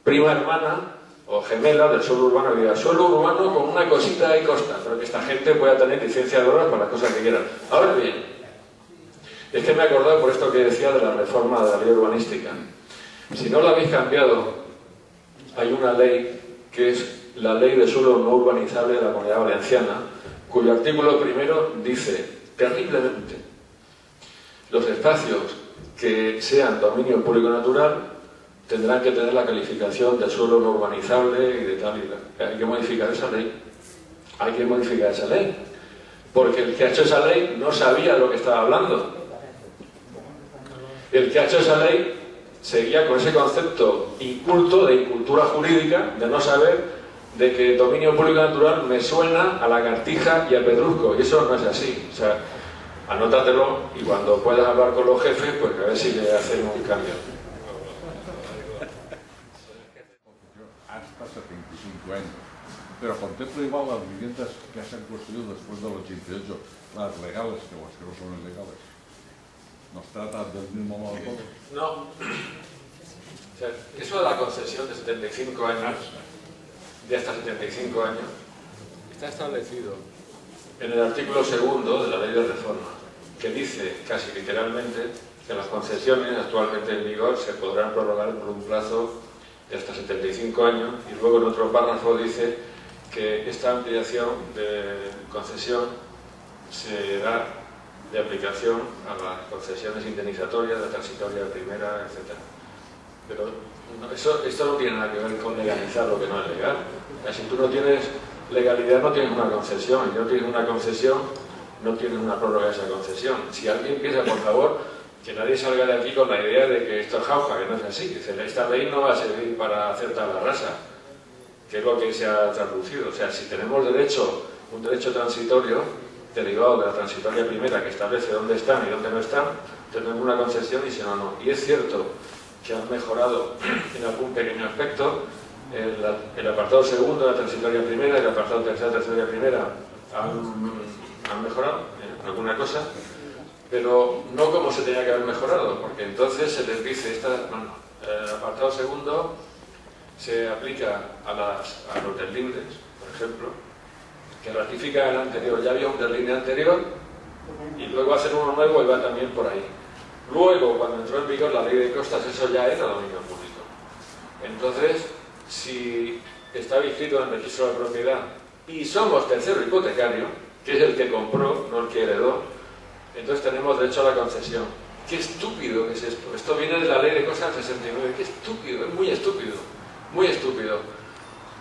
prima hermana o gemela del suelo urbano, que diga suelo urbano con una cosita de costa, pero que esta gente pueda tener licencia de obras para las cosas que quieran. Ahora bien, es que me he acordado por esto que decía de la reforma de la ley urbanística. Si no la habéis cambiado, hay una ley que es la ley de suelo no urbanizable de la Comunidad Valenciana, cuyo artículo primero dice terriblemente: los espacios que sean dominio público natural tendrán que tener la calificación de suelo no urbanizable y de tal y tal. Hay que modificar esa ley. Hay que modificar esa ley. Porque el que ha hecho esa ley no sabía de lo que estaba hablando. El que ha hecho esa ley seguía con ese concepto inculto, de incultura jurídica, de no saber de que dominio público natural me suena a lagartija y a pedrusco. Y eso no es así. O sea, anótatelo y cuando puedas hablar con los jefes, pues a ver si le hacen un cambio. Hasta 75 años. Pero contempla igual las viviendas que se han construido después del 88, las legales que las que no son ilegales. ¿Nos trata del mismo modo todo? No. O sea, eso de la concesión de 75 años, de hasta 75 años, está establecido en el artículo 2 de la ley de reforma, que dice casi literalmente que las concesiones actualmente en vigor se podrán prorrogar por un plazo de hasta 75 años, y luego en otro párrafo dice que esta ampliación de concesión se da de aplicación a las concesiones indemnizatorias, de transitoria, primera, etc. Pero esto no tiene nada que ver con legalizar lo que no es legal. O sea, si tú no tienes legalidad, no tienes una concesión. Y no tienes una concesión, no tienen una prórroga de esa concesión. Si alguien piensa, por favor, que nadie salga de aquí con la idea de que esto es jauja, que no es así. Esta ley no va a servir para hacer tabla rasa, que es lo que se ha traducido. O sea, si tenemos derecho, un derecho transitorio, derivado de la transitoria primera, que establece dónde están y dónde no están, tenemos una concesión y si no, no. Y es cierto que han mejorado en algún pequeño aspecto. El apartado segundo de la transitoria primera y el apartado tercero de la transitoria primera han mejorado en alguna cosa, pero no como se tenía que haber mejorado, porque entonces se les dice, el apartado segundo se aplica a los deslibres, por ejemplo, que ratifica el anterior. Ya había un deslibre anterior y luego hacen uno nuevo y va también por ahí. Luego, cuando entró en vigor la ley de costas, eso ya era dominio público. Entonces, si estaba inscrito en el registro de propiedad y somos tercero hipotecario, que es el que compró, no el que heredó, entonces tenemos derecho a la concesión. ¡Qué estúpido que es esto! Esto viene de la ley de costas del 69. ¡Qué estúpido! Es muy estúpido. Muy estúpido.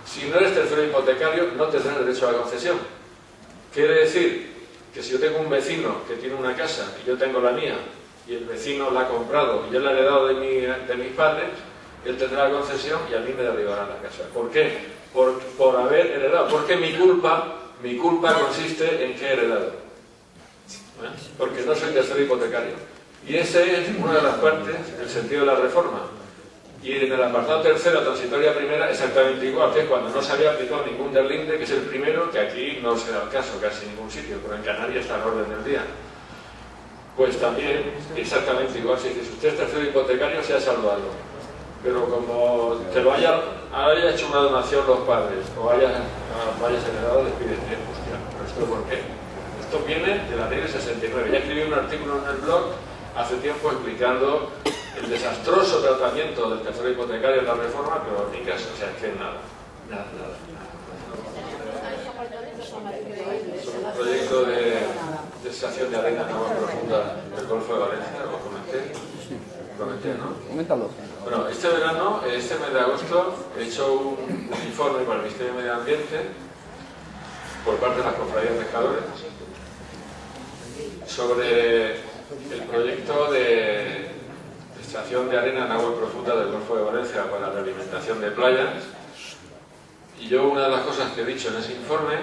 Si no eres tercero hipotecario, no tendrás derecho a la concesión. Quiere decir que si yo tengo un vecino que tiene una casa y yo tengo la mía, y el vecino la ha comprado y yo la he heredado de mis padres, él tendrá la concesión y a mí me derribarán la casa. ¿Por qué? Por haber heredado. Porque mi culpa consiste en que he heredado. Porque no soy tercero hipotecario. Y ese es una de las partes del sentido de la reforma. Y en el apartado tercero, transitoria primera, exactamente igual, que es cuando no se había aplicado ningún deslinde, que es el primero, que aquí no se da el caso casi en ningún sitio, pero en Canarias está en orden del día. Pues también exactamente igual, si usted es tercero hipotecario, se ha salvado. Pero como te lo haya hecho una donación los padres o hayas heredado, les piden hostia, ¿pero esto por qué? Esto viene de la ley del 69. Ya escribí un artículo en el blog hace tiempo explicando el desastroso tratamiento del tercero hipotecario en la reforma, pero ni caso, o sea, es que nada. Es un proyecto de estación de arena en agua profunda del Golfo de Valencia, lo comenté, ¿no? Coméntalo. Bueno, este verano, este mes de agosto, he hecho un informe para el Ministerio de Medio Ambiente por parte de las cofradías pescadores sobre el proyecto de extracción de arena en agua profunda del Golfo de Valencia para la realimentación de playas. Y yo, una de las cosas que he dicho en ese informe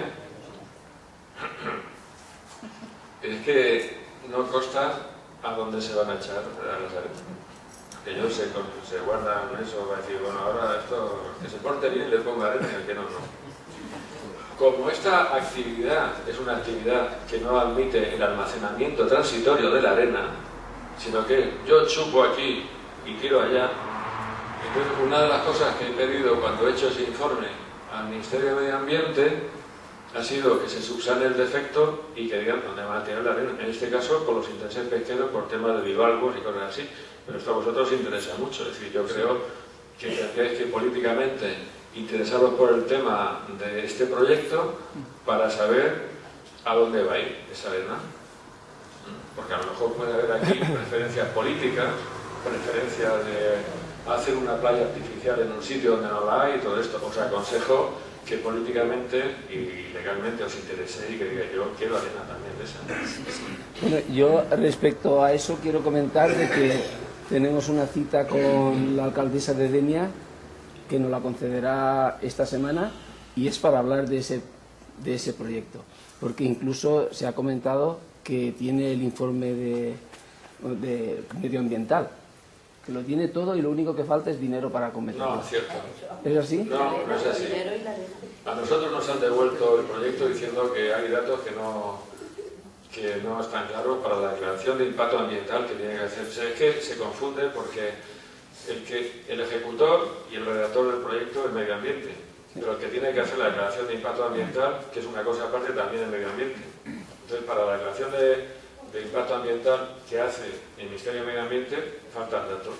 es que no consta a dónde se van a echar las arenas. Que ellos se guardan eso para decir, bueno, ahora esto, que se porte bien, le pongo arena y el que no, no. Como esta actividad es una actividad que no admite el almacenamiento transitorio de la arena, sino que yo chupo aquí y tiro allá, entonces una de las cosas que he pedido cuando he hecho ese informe al Ministerio de Medio Ambiente ha sido que se subsane el defecto y que digan dónde van a tirar la arena. En este caso, por los intereses pesqueros, por temas de bivalvos y cosas así. Pero esto a vosotros os interesa mucho. Es decir, yo creo que tendréis que políticamente interesaros por el tema de este proyecto para saber a dónde va a ir esa arena. Porque a lo mejor puede haber aquí preferencias políticas, preferencias de hacer una playa artificial en un sitio donde no la hay y todo esto. Os aconsejo que políticamente y legalmente os interese y que diga yo quiero arena también de esa. Bueno, yo respecto a eso quiero comentar de que tenemos una cita con la alcaldesa de Denia que nos la concederá esta semana y es para hablar de ese proyecto, porque incluso se ha comentado que tiene el informe de medioambiental, que lo tiene todo y lo único que falta es dinero para acometerlo. No, es cierto. ¿Es así? No, no es así. A nosotros nos han devuelto el proyecto diciendo que hay datos que no están claros para la declaración de impacto ambiental que tiene que hacerse. Es que se confunde porque el ejecutor y el redactor del proyecto es medio ambiente, pero el que tiene que hacer la declaración de impacto ambiental, que es una cosa aparte, también es medio ambiente. Entonces, para la declaración de impacto ambiental que hace el Ministerio de Medio Ambiente, faltan datos.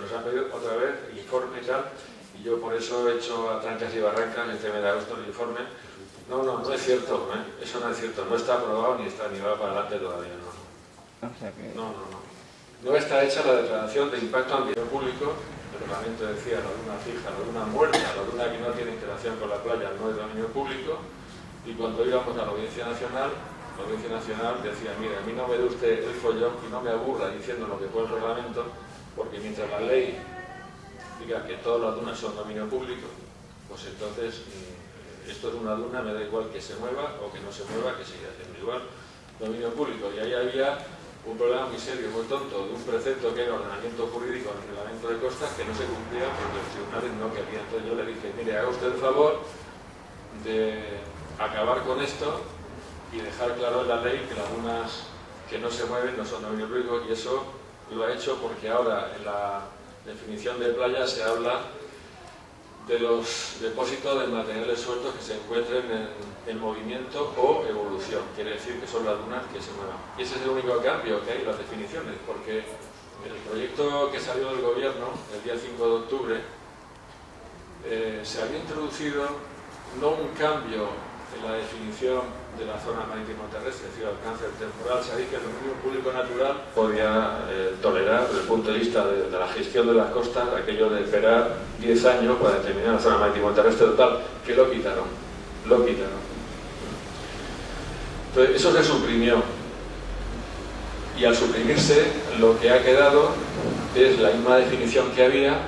Nos han pedido otra vez el informe y tal, y yo por eso he hecho a trancas y barrancas este mes de agosto el informe. No es cierto, eso no es cierto, no está aprobado ni va para adelante todavía, no. O sea que... No está hecha la declaración de impacto ambiental público. El reglamento decía la duna fija, la duna muerta, la duna que no tiene interacción con la playa no es dominio público, y cuando íbamos a la Audiencia Nacional la Audiencia Nacional decía, mira, a mí no me dé usted el follón y no me aburra diciendo lo que fue el reglamento, porque mientras la ley diga que todas las dunas son dominio público, pues entonces esto es una duna, me da igual que se mueva o que no se mueva, que siga siendo igual dominio público. Y ahí había un problema muy serio, muy tonto, de un precepto que era ordenamiento jurídico en el reglamento de costas que no se cumplía porque los tribunales no querían. Entonces yo le dije, mire, haga usted el favor de acabar con esto y dejar claro en la ley que las dunas que no se mueven no son dominio público, y eso lo ha hecho porque ahora en la definición de playa se habla de los depósitos de materiales sueltos que se encuentren en movimiento o evolución. Quiere decir que son las dunas que se muevan. Y ese es el único cambio que hay en las definiciones, porque en el proyecto que salió del gobierno el día 5 de octubre se había introducido no un cambio en la definición de la zona marítimo-terrestre, es decir, alcance temporal. Sabéis que el dominio público natural podía tolerar, desde el punto de vista de la gestión de las costas, aquello de esperar 10 años para determinar la zona marítimo-terrestre total, que lo quitaron. Entonces, eso se suprimió. Y al suprimirse, lo que ha quedado es la misma definición que había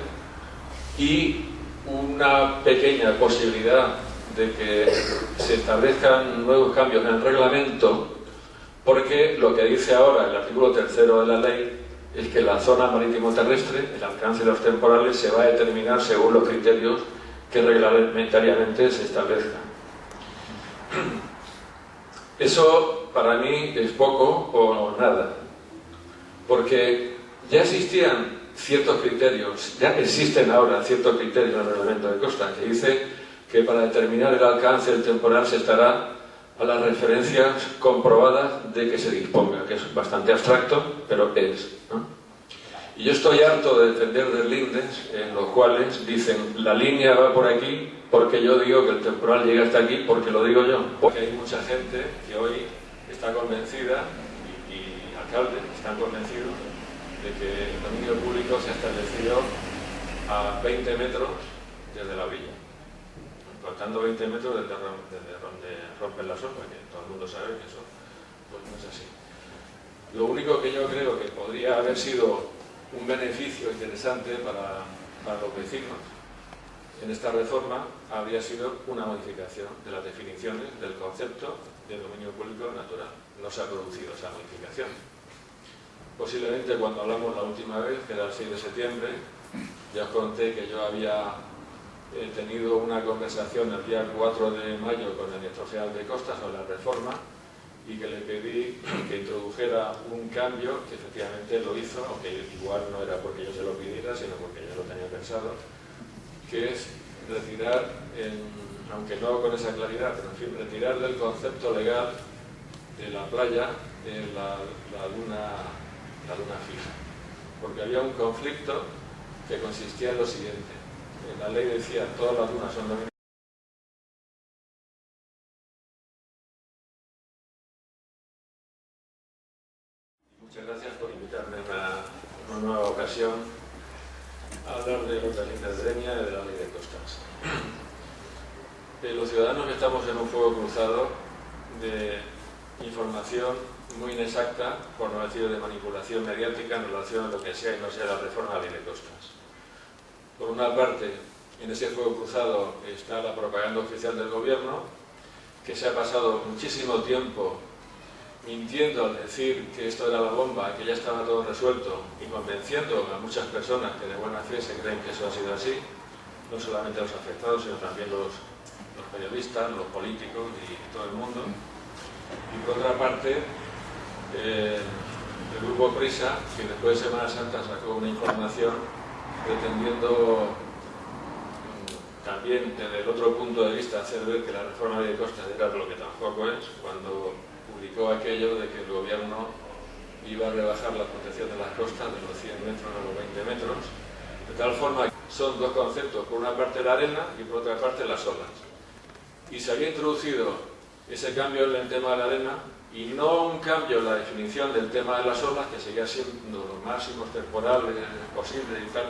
y una pequeña posibilidad de que se establezcan nuevos cambios en el reglamento, porque lo que dice ahora el artículo 3 de la ley es que la zona marítimo-terrestre, el alcance de los temporales, se va a determinar según los criterios que reglamentariamente se establezcan. Eso para mí es poco o nada, porque ya existían ciertos criterios, ya existen ahora ciertos criterios en el reglamento de costas que dice que para determinar el alcance del temporal se estará a las referencias comprobadas de que se disponga, que es bastante abstracto, pero es, ¿no? Y yo estoy harto de defender deslindes en los cuales dicen la línea va por aquí porque yo digo que el temporal llega hasta aquí porque lo digo yo. Porque hay mucha gente que hoy está convencida, y alcaldes están convencidos, de que el dominio público se ha establecido a 20 metros desde la orilla, contando 20 metros desde donde rompen las olas, que todo el mundo sabe que eso pues no es así. Lo único que yo creo que podría haber sido un beneficio interesante para los vecinos en esta reforma habría sido una modificación de las definiciones del concepto de dominio público natural. No se ha producido esa modificación. Posiblemente cuando hablamos la última vez, que era el 6 de septiembre, ya os conté que yo había tenido una conversación el día 4 de mayo con el director general de Costas sobre la reforma y que le pedí que introdujera un cambio, que efectivamente lo hizo, aunque igual no era porque yo se lo pidiera, sino porque yo lo tenía pensado, que es retirar, aunque no con esa claridad, pero en fin, retirar del concepto legal de la playa la luna fija. Porque había un conflicto que consistía en lo siguiente. En la ley decía todas las dunas son dominio. Muchas gracias por invitarme a una nueva ocasión a hablar de los líneas de Denia y de la ley de costas. Los ciudadanos estamos en un fuego cruzado de información muy inexacta, por no decir de manipulación mediática, en relación a lo que sea y no sea la reforma de la ley de costas. Por una parte, en ese fuego cruzado está la propaganda oficial del gobierno, que se ha pasado muchísimo tiempo mintiendo al decir que esto era la bomba, que ya estaba todo resuelto, y convenciendo a muchas personas que de buena fe se creen que eso ha sido así, no solamente los afectados, sino también los periodistas, los políticos y todo el mundo. Y por otra parte, el grupo Prisa, que después de Semana Santa sacó una información pretendiendo también desde el otro punto de vista hacer ver que la reforma de costas era lo que tampoco es, cuando publicó aquello de que el gobierno iba a rebajar la protección de las costas de los 100 metros a los 20 metros, de tal forma que son dos conceptos, por una parte la arena y por otra parte las olas. Y se había introducido ese cambio en el tema de la arena y no un cambio en la definición del tema de las olas, que seguía siendo los máximos temporales posibles y tal,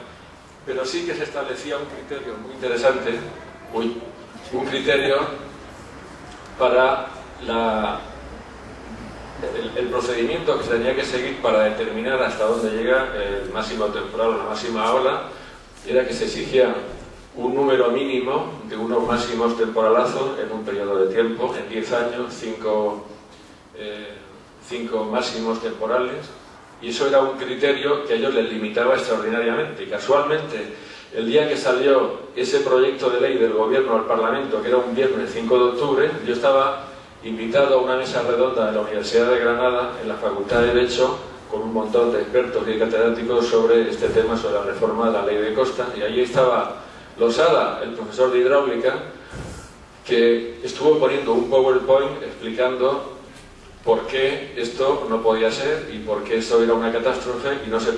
pero sí que se establecía un criterio muy interesante, un criterio para la el procedimiento que se tenía que seguir para determinar hasta dónde llega el máximo temporal o la máxima ola era que se exigía un número mínimo de unos máximos temporalazos en un periodo de tiempo, en 10 años, 5 máximos temporales, y eso era un criterio que a ellos les limitaba extraordinariamente. Y casualmente, el día que salió ese proyecto de ley del Gobierno al Parlamento, que era un viernes 5 de octubre, yo estaba invitado a una mesa redonda de la Universidad de Granada, en la Facultad de Derecho, con un montón de expertos y catedráticos sobre este tema, sobre la reforma de la Ley de Costas, y allí estaba Losada, el profesor de hidráulica, que estuvo poniendo un PowerPoint explicando por qué esto no podía ser y por qué esto era una catástrofe y no se